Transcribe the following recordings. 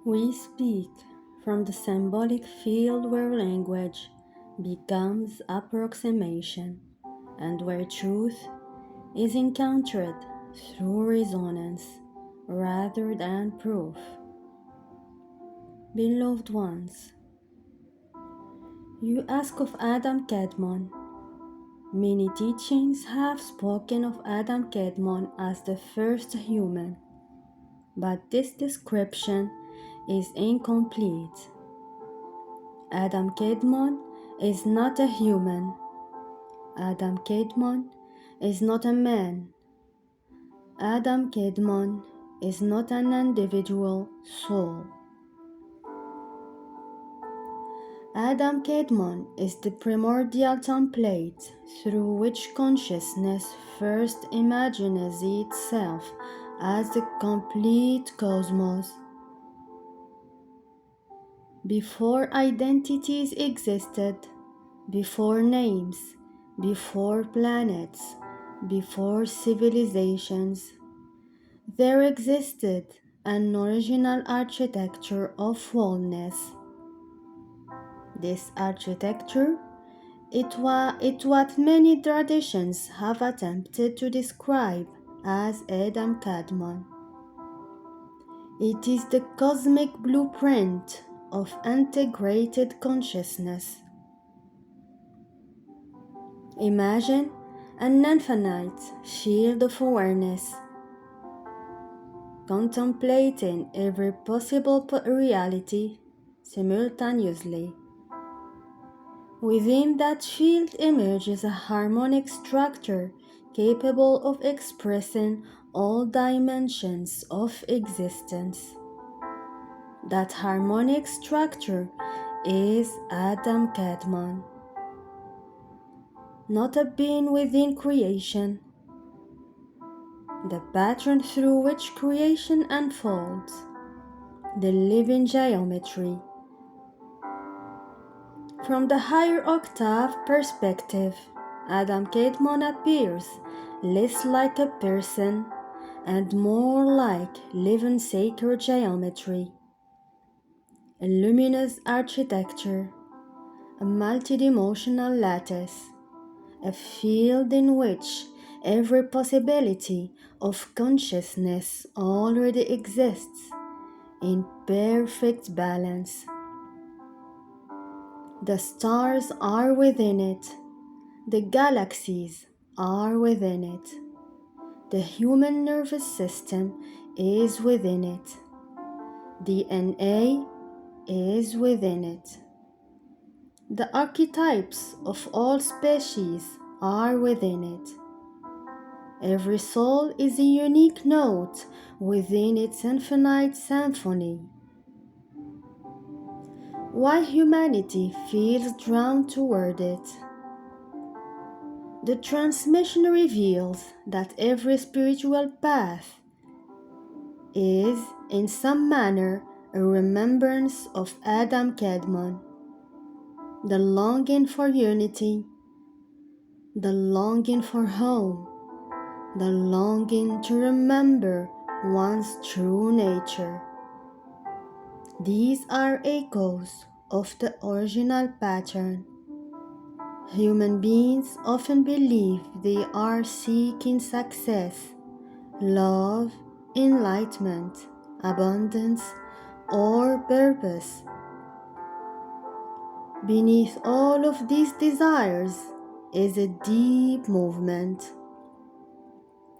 We speak from the symbolic field where language becomes approximation and where truth is encountered through resonance rather than proof. Beloved ones, you ask of Adam Kadmon. Many teachings have spoken of Adam Kadmon as the first human, but this description is incomplete. Adam Kadmon is not a human. Adam Kadmon is not a man. Adam Kadmon is not an individual soul. Adam Kadmon is the primordial template through which consciousness first imagines itself as the complete cosmos. Before identities existed, before names, before planets, before civilizations, there existed an original architecture of wholeness. This architecture is what many traditions have attempted to describe as Adam Kadmon. It is the cosmic blueprint of integrated consciousness. Imagine an infinite field of awareness, contemplating every possible reality simultaneously. Within that field emerges a harmonic structure capable of expressing all dimensions of existence. That harmonic structure is Adam Kadmon. Not a being within creation, the pattern through which creation unfolds, the living geometry. From the higher octave perspective, Adam Kadmon appears less like a person and more like living sacred geometry, a luminous architecture, a multidimensional lattice, a field in which every possibility of consciousness already exists in perfect balance. The stars are within it, the galaxies are within it, the human nervous system is within it, DNA is within it. The archetypes of all species are within it. Every soul is a unique note within its infinite symphony. Why humanity feels drawn toward it? The transmission reveals that every spiritual path is, in some manner, a remembrance of Adam Kadmon. The longing for unity, the longing for home, the longing to remember one's true nature. These are echoes of the original pattern. Human beings often believe they are seeking success, love, enlightenment, abundance, or purpose. Beneath all of these desires is a deep movement,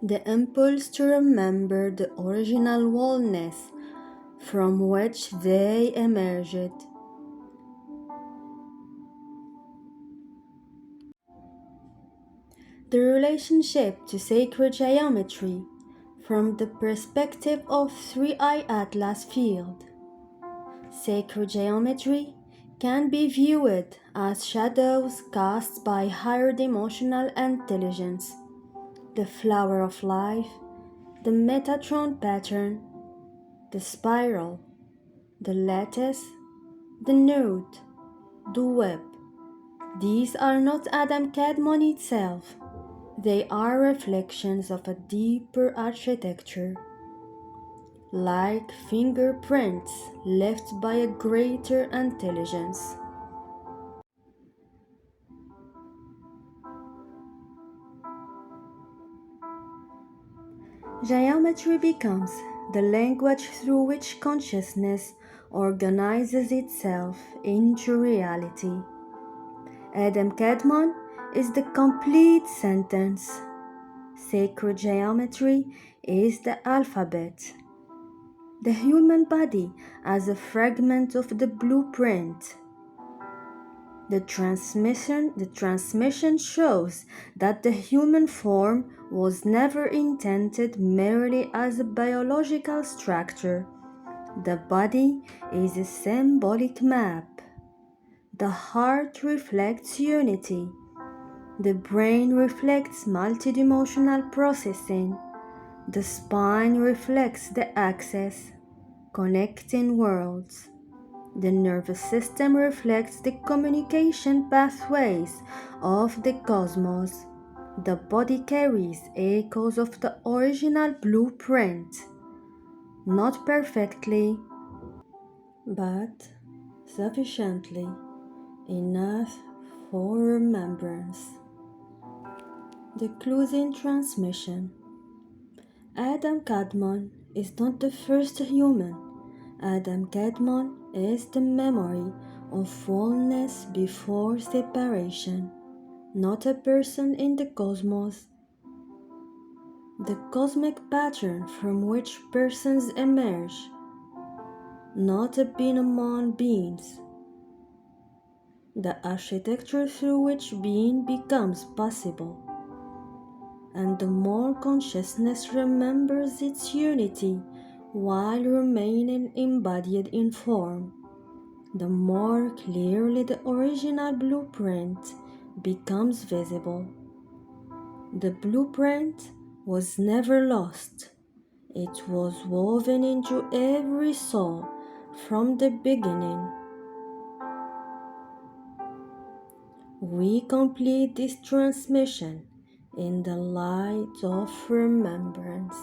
the impulse to remember the original wholeness from which they emerged. The relationship to sacred geometry from the perspective of 3i Atlas field. Sacred geometry can be viewed as shadows cast by higher dimensional intelligence, the flower of life, the Metatron pattern, the spiral, the lattice, the node, the web. These are not Adam Kadmon itself. They are reflections of a deeper architecture. like fingerprints left by a greater intelligence. Geometry becomes the language through which consciousness organizes itself into reality. Adam Kadmon is the complete sentence. Sacred geometry is the alphabet. The human body as a fragment of the blueprint. The transmission shows that the human form was never intended merely as a biological structure. The body is a symbolic map. The heart reflects unity. The brain reflects multidimensional processing. The spine reflects the axis, connecting worlds. The nervous system reflects the communication pathways of the cosmos. The body carries echoes of the original blueprint, not perfectly, but sufficiently enough for remembrance. The closing transmission. Adam Kadmon is not the first human. Adam Kadmon is the memory of fullness before separation, not a person in the cosmos. The cosmic pattern from which persons emerge, not a being among beings. The architecture through which being becomes possible. And the more consciousness remembers its unity while remaining embodied in form, the more clearly the original blueprint becomes visible. The blueprint was never lost. It was woven into every soul from the beginning. We complete this transmission in the light of remembrance.